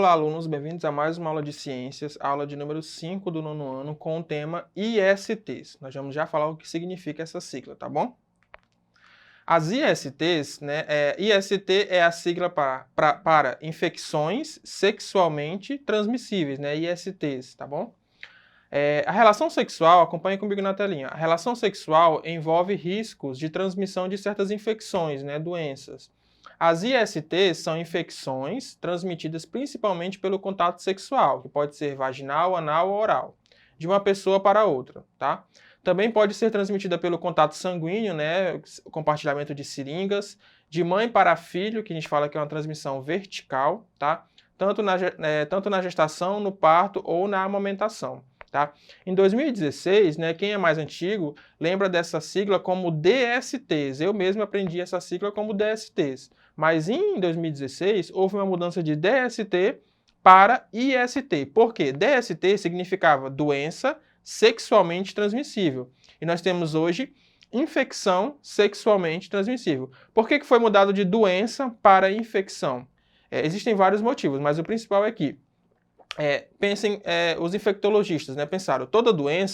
Olá, alunos, bem-vindos a mais uma aula de ciências, aula de número 5 do nono ano, com o tema ISTs. Nós vamos já falar o que significa essa sigla, tá bom? As ISTs, né, IST é a sigla para infecções sexualmente transmissíveis, né, ISTs, tá bom? A relação sexual, acompanhe comigo na telinha, a relação sexual envolve riscos de transmissão de certas infecções, né, doenças. As ISTs são infecções transmitidas principalmente pelo contato sexual, que pode ser vaginal, anal ou oral, de uma pessoa para outra, tá? Também pode ser transmitida pelo contato sanguíneo, né, compartilhamento de seringas, de mãe para filho, que a gente fala que é uma transmissão vertical, tá? Tanto na gestação, no parto ou na amamentação. Tá? Em 2016, né, quem é mais antigo lembra dessa sigla como DSTs. Eu mesmo aprendi essa sigla como DSTs. Mas em 2016 houve uma mudança de DST para IST. Por quê? DST significava doença sexualmente transmissível. E nós temos hoje infecção sexualmente transmissível. Por que foi mudado de doença para infecção? Existem vários motivos, mas o principal é que pensem, os infectologistas, né, pensaram,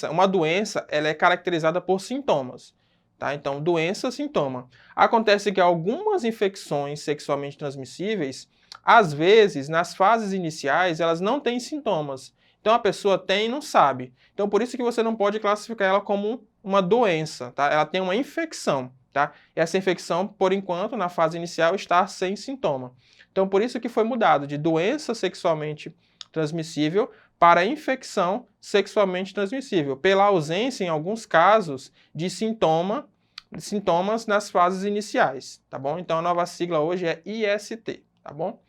uma doença, ela é caracterizada por sintomas, tá? Então, doença, sintoma. Acontece que algumas infecções sexualmente transmissíveis, às vezes, nas fases iniciais, elas não têm sintomas. Então, a pessoa tem e não sabe. Então, por isso que você não pode classificar ela como uma doença, tá? Ela tem uma infecção, tá? E essa infecção, por enquanto, na fase inicial, está sem sintoma. Então, por isso que foi mudado de doença sexualmente transmissível para infecção sexualmente transmissível, pela ausência, em alguns casos, de sintomas nas fases iniciais, tá bom? Então, a nova sigla hoje é IST, tá bom?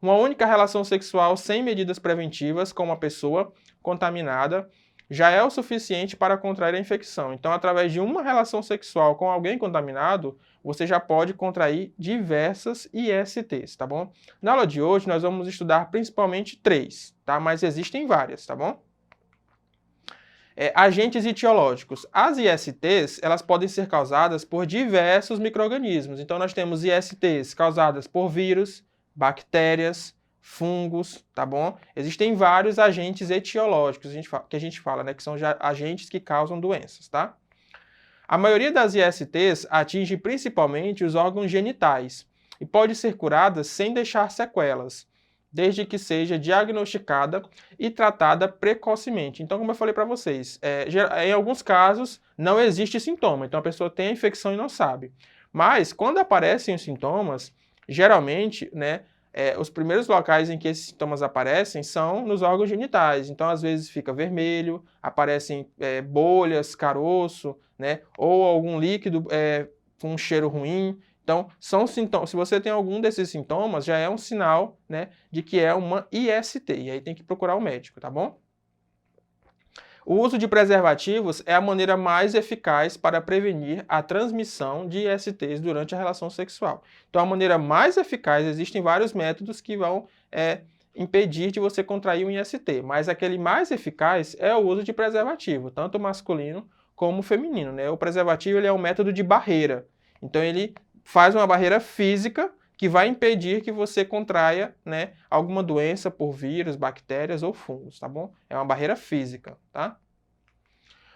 Uma única relação sexual sem medidas preventivas com uma pessoa contaminada já é o suficiente para contrair a infecção. Então, através de uma relação sexual com alguém contaminado, você já pode contrair diversas ISTs, tá bom? Na aula de hoje, nós vamos estudar principalmente 3, tá? Mas existem várias, tá bom? Agentes etiológicos. As ISTs, elas podem ser causadas por diversos micro-organismos. Então, nós temos ISTs causadas por vírus, bactérias, fungos, tá bom? Existem vários agentes etiológicos que a gente fala, né? Que são agentes que causam doenças, tá? A maioria das ISTs atinge principalmente os órgãos genitais e pode ser curada sem deixar sequelas, desde que seja diagnosticada e tratada precocemente. Então, como eu falei para vocês, em alguns casos não existe sintoma, então a pessoa tem a infecção e não sabe. Mas, quando aparecem os sintomas, geralmente, né, os primeiros locais em que esses sintomas aparecem são nos órgãos genitais. Então, às vezes fica vermelho, aparecem bolhas, caroço, né, ou algum líquido com um cheiro ruim. Então, são sintomas. Se você tem algum desses sintomas, já é um sinal, né, de que é uma IST. E aí tem que procurar o médico, tá bom? O uso de preservativos é a maneira mais eficaz para prevenir a transmissão de ISTs durante a relação sexual. Então, a maneira mais eficaz, existem vários métodos que vão impedir de você contrair um IST, mas aquele mais eficaz é o uso de preservativo, tanto masculino como feminino, né? O preservativo ele é um método de barreira. Então, ele faz uma barreira física que vai impedir que você contraia, né, alguma doença por vírus, bactérias ou fungos, tá bom? É uma barreira física, tá?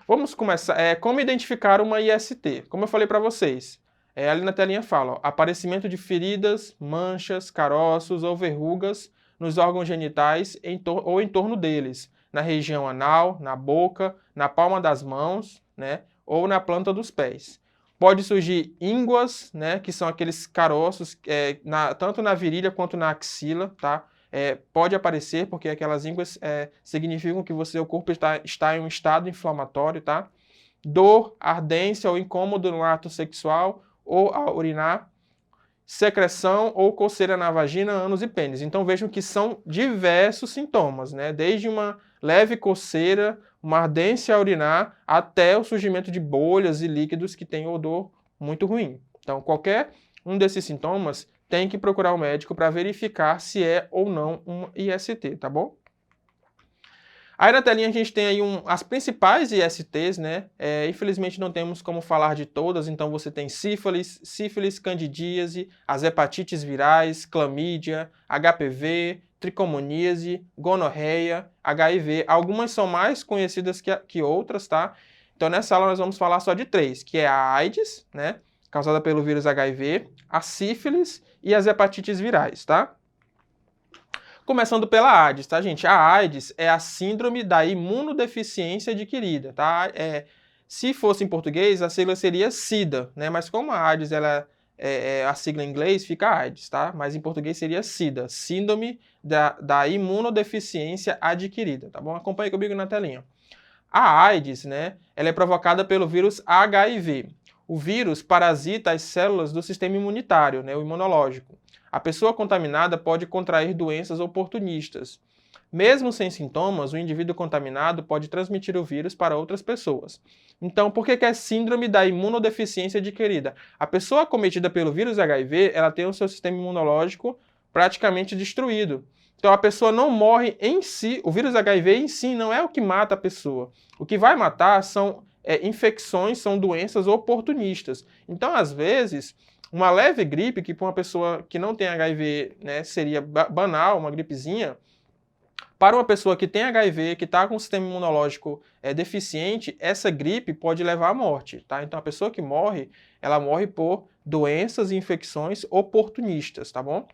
Vamos começar. Como identificar uma IST? Como eu falei para vocês, ali na telinha fala, ó, aparecimento de feridas, manchas, caroços ou verrugas nos órgãos genitais ou em torno deles, na região anal, na boca, na palma das mãos, né, ou na planta dos pés. Pode surgir ínguas, né, que são aqueles caroços, tanto na virilha quanto na axila, tá? Pode aparecer, porque aquelas ínguas significam que o seu corpo está em um estado inflamatório, tá? Dor, ardência ou incômodo no ato sexual ou ao urinar. Secreção ou coceira na vagina, ânus e pênis. Então vejam que são diversos sintomas, né? Desde uma leve coceira, uma ardência a urinar, até o surgimento de bolhas e líquidos que têm odor muito ruim. Então qualquer um desses sintomas tem que procurar o médico para verificar se é ou não um IST, tá bom? Aí na telinha a gente tem aí as principais ISTs, né? Infelizmente não temos como falar de todas, então você tem sífilis, candidíase, as hepatites virais, clamídia, HPV, tricomoníase, gonorreia, HIV. Algumas são mais conhecidas que outras, tá? Então, nessa aula nós vamos falar só de 3, que é a AIDS, né? Causada pelo vírus HIV, a sífilis e as hepatites virais, tá? Começando pela AIDS, tá, gente? A AIDS é a síndrome da imunodeficiência adquirida, tá? Se fosse em português, a sigla seria SIDA, né? Mas como a AIDS ela a sigla em inglês, fica AIDS, tá? Mas em português seria SIDA, síndrome da imunodeficiência adquirida, tá bom? Acompanhe comigo na telinha. A AIDS, né? Ela é provocada pelo vírus HIV. O vírus parasita as células do sistema imunitário, né? O imunológico. A pessoa contaminada pode contrair doenças oportunistas. Mesmo sem sintomas, o indivíduo contaminado pode transmitir o vírus para outras pessoas. Então, por que é síndrome da imunodeficiência adquirida? A pessoa acometida pelo vírus HIV, ela tem o seu sistema imunológico praticamente destruído. Então, a pessoa não morre em si, o vírus HIV em si não é o que mata a pessoa. O que vai matar são infecções, são doenças oportunistas. Então, às vezes, uma leve gripe, que para uma pessoa que não tem HIV, né, seria banal, uma gripezinha, para uma pessoa que tem HIV, que está com o sistema imunológico deficiente, essa gripe pode levar à morte, tá? Então, a pessoa que morre, ela morre por doenças e infecções oportunistas, tá bom?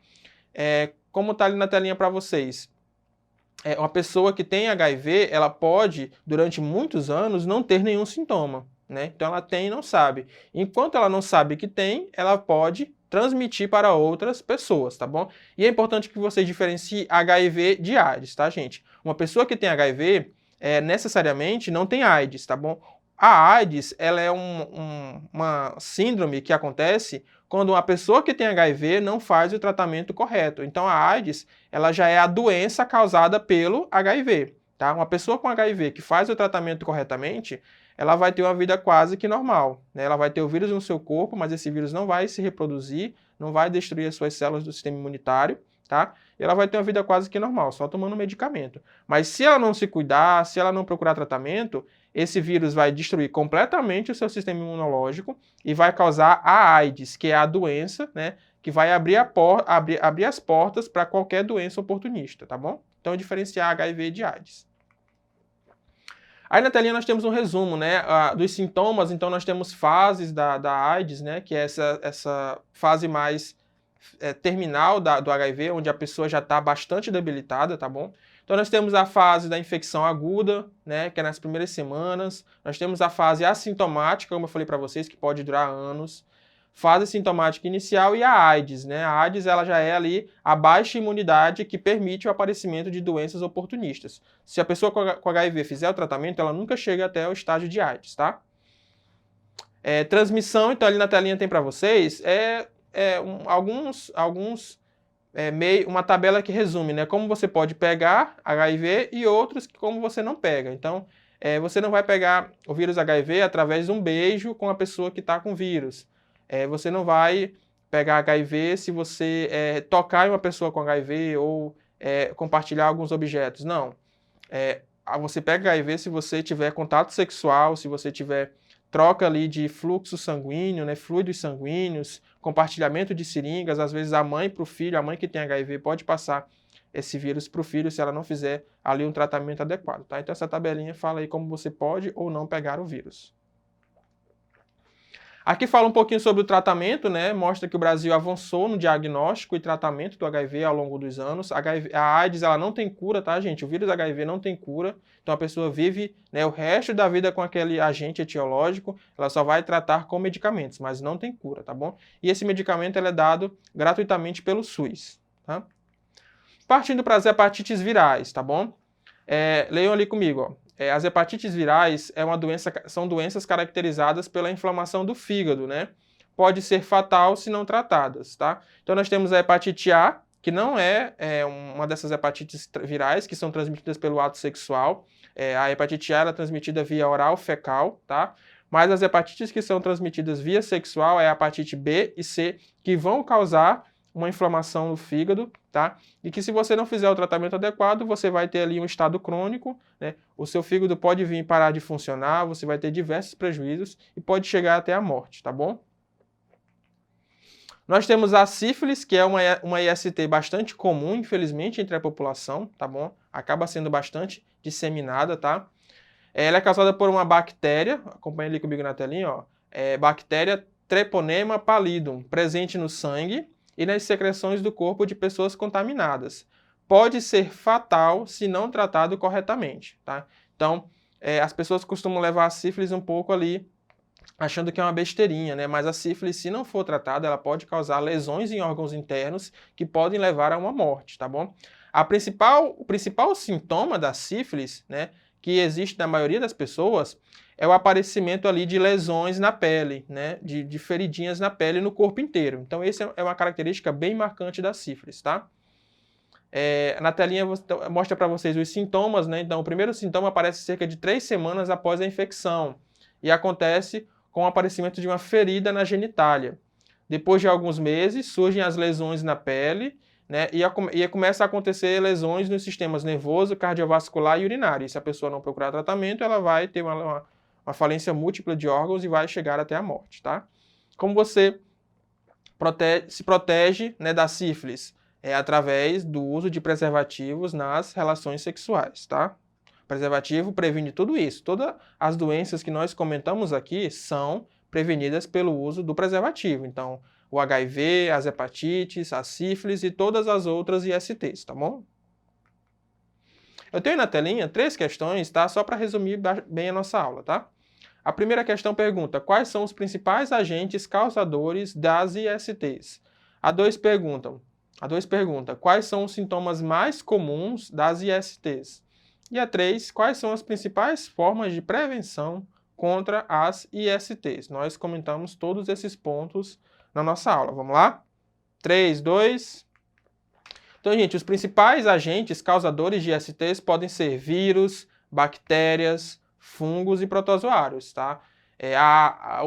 Como está ali na telinha para vocês, uma pessoa que tem HIV, ela pode, durante muitos anos, não ter nenhum sintoma, né? Então, ela tem e não sabe. Enquanto ela não sabe que tem, ela pode transmitir para outras pessoas, tá bom? E é importante que você diferencie HIV de AIDS, tá, gente? Uma pessoa que tem HIV, necessariamente não tem AIDS, tá bom? A AIDS, ela é uma síndrome que acontece quando uma pessoa que tem HIV não faz o tratamento correto. Então, a AIDS, ela já é a doença causada pelo HIV, tá? Uma pessoa com HIV que faz o tratamento corretamente, ela vai ter uma vida quase que normal, né? Ela vai ter o vírus no seu corpo, mas esse vírus não vai se reproduzir, não vai destruir as suas células do sistema imunitário, tá? E ela vai ter uma vida quase que normal, só tomando medicamento. Mas se ela não se cuidar, se ela não procurar tratamento, esse vírus vai destruir completamente o seu sistema imunológico e vai causar a AIDS, que é a doença, né, que vai abrir as portas para qualquer doença oportunista, tá bom? Então, diferenciar HIV de AIDS. Aí na telinha nós temos um resumo, né, dos sintomas. Então, nós temos fases da AIDS, né, que é essa fase mais terminal do HIV, onde a pessoa já está bastante debilitada, tá bom? Então, nós temos a fase da infecção aguda, né, que é nas primeiras semanas. Nós temos a fase assintomática, como eu falei para vocês, que pode durar anos. Fase sintomática inicial e a AIDS, né? A AIDS ela já é ali a baixa imunidade que permite o aparecimento de doenças oportunistas. Se a pessoa com HIV fizer o tratamento, ela nunca chega até o estágio de AIDS, tá? Transmissão, então ali na telinha tem para vocês, uma tabela que resume, né? Como você pode pegar HIV e outros que como você não pega. Então, você não vai pegar o vírus HIV através de um beijo com a pessoa que está com vírus. Você não vai pegar HIV se você tocar em uma pessoa com HIV ou compartilhar alguns objetos. Não. Você pega HIV se você tiver contato sexual, se você tiver troca ali de fluxo sanguíneo, né, fluidos sanguíneos, compartilhamento de seringas. Às vezes a mãe para o filho, a mãe que tem HIV pode passar esse vírus para o filho se ela não fizer ali um tratamento adequado. Tá? Então essa tabelinha fala aí como você pode ou não pegar o vírus. Aqui fala um pouquinho sobre o tratamento, né? Mostra que o Brasil avançou no diagnóstico e tratamento do HIV ao longo dos anos. A AIDS ela não tem cura, tá, gente? O vírus HIV não tem cura. Então a pessoa vive, né, o resto da vida com aquele agente etiológico. Ela só vai tratar com medicamentos, mas não tem cura, tá bom? E esse medicamento ele é dado gratuitamente pelo SUS, tá? Partindo para as hepatites virais, tá bom? Leiam ali comigo, ó. As hepatites virais são doenças caracterizadas pela inflamação do fígado, né? Pode ser fatal se não tratadas, tá? Então nós temos a hepatite A, que não é uma dessas hepatites virais que são transmitidas pelo ato sexual. A hepatite A é transmitida via oral fecal, tá? Mas as hepatites que são transmitidas via sexual é a hepatite B e C, que vão causar uma inflamação no fígado, tá? E que se você não fizer o tratamento adequado, você vai ter ali um estado crônico, né? O seu fígado pode vir parar de funcionar, você vai ter diversos prejuízos e pode chegar até a morte, tá bom? Nós temos a sífilis, que é uma IST bastante comum, infelizmente, entre a população, tá bom? Acaba sendo bastante disseminada, tá? Ela é causada por uma bactéria, acompanha ali comigo na telinha, ó. Bactéria Treponema pallidum, presente no sangue e nas secreções do corpo de pessoas contaminadas. Pode ser fatal se não tratado corretamente, tá? Então, as pessoas costumam levar a sífilis um pouco ali, achando que é uma besteirinha, né? Mas a sífilis, se não for tratada, ela pode causar lesões em órgãos internos que podem levar a uma morte, tá bom? O principal sintoma da sífilis, né, que existe na maioria das pessoas, é o aparecimento ali de lesões na pele, né, de feridinhas na pele no corpo inteiro. Então, essa é uma característica bem marcante da sífilis, tá? Na telinha mostra para vocês os sintomas, né? Então, o primeiro sintoma aparece cerca de 3 semanas após a infecção e acontece com o aparecimento de uma ferida na genitália. Depois de alguns meses, surgem as lesões na pele, né, e começa a acontecer lesões nos sistemas nervoso, cardiovascular e urinário. E se a pessoa não procurar tratamento, ela vai ter uma falência múltipla de órgãos e vai chegar até a morte, tá? Como você se protege, né, da sífilis? É através do uso de preservativos nas relações sexuais, tá? Preservativo previne tudo isso. Todas as doenças que nós comentamos aqui são prevenidas pelo uso do preservativo. Então, o HIV, as hepatites, a sífilis e todas as outras ISTs, tá bom? Eu tenho na telinha 3 questões, tá? Só para resumir bem a nossa aula, tá? A primeira questão pergunta: quais são os principais agentes causadores das ISTs? A 2 pergunta: quais são os sintomas mais comuns das ISTs? E a 3, quais são as principais formas de prevenção contra as ISTs? Nós comentamos todos esses pontos na nossa aula. Vamos lá? 3, 2... Então, gente, os principais agentes causadores de ISTs podem ser vírus, bactérias, fungos e protozoários, tá? A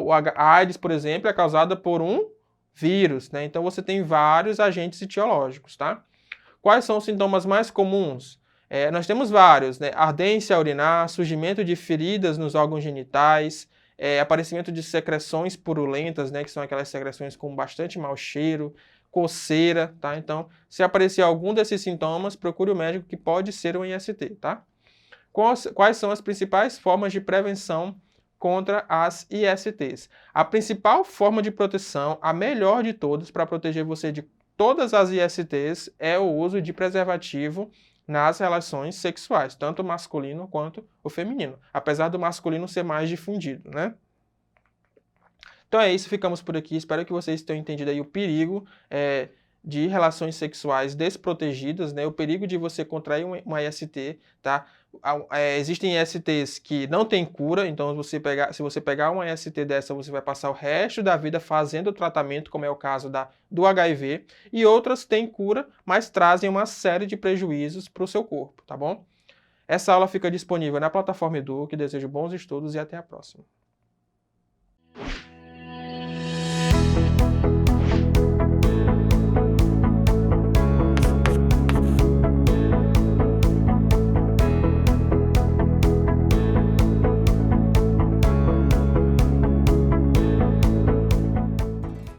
AIDS, por exemplo, é causada por um vírus, né? Então, você tem vários agentes etiológicos, tá? Quais são os sintomas mais comuns? Nós temos vários, né? Ardência a urinar, surgimento de feridas nos órgãos genitais, aparecimento de secreções purulentas, né? Que são aquelas secreções com bastante mau cheiro, coceira, tá? Então, se aparecer algum desses sintomas, procure o médico, que pode ser um IST, tá? Quais são as principais formas de prevenção contra as ISTs? A principal forma de proteção, a melhor de todas, para proteger você de todas as ISTs, é o uso de preservativo nas relações sexuais, tanto o masculino quanto o feminino, apesar do masculino ser mais difundido, né? Então é isso, ficamos por aqui. Espero que vocês tenham entendido aí o perigo de relações sexuais desprotegidas, né? O perigo de você contrair uma IST, tá? Existem ISTs que não têm cura, então se você pegar uma IST dessa, você vai passar o resto da vida fazendo o tratamento, como é o caso do HIV, e outras têm cura, mas trazem uma série de prejuízos para o seu corpo, tá bom? Essa aula fica disponível na plataforma Edu, que desejo bons estudos e até a próxima.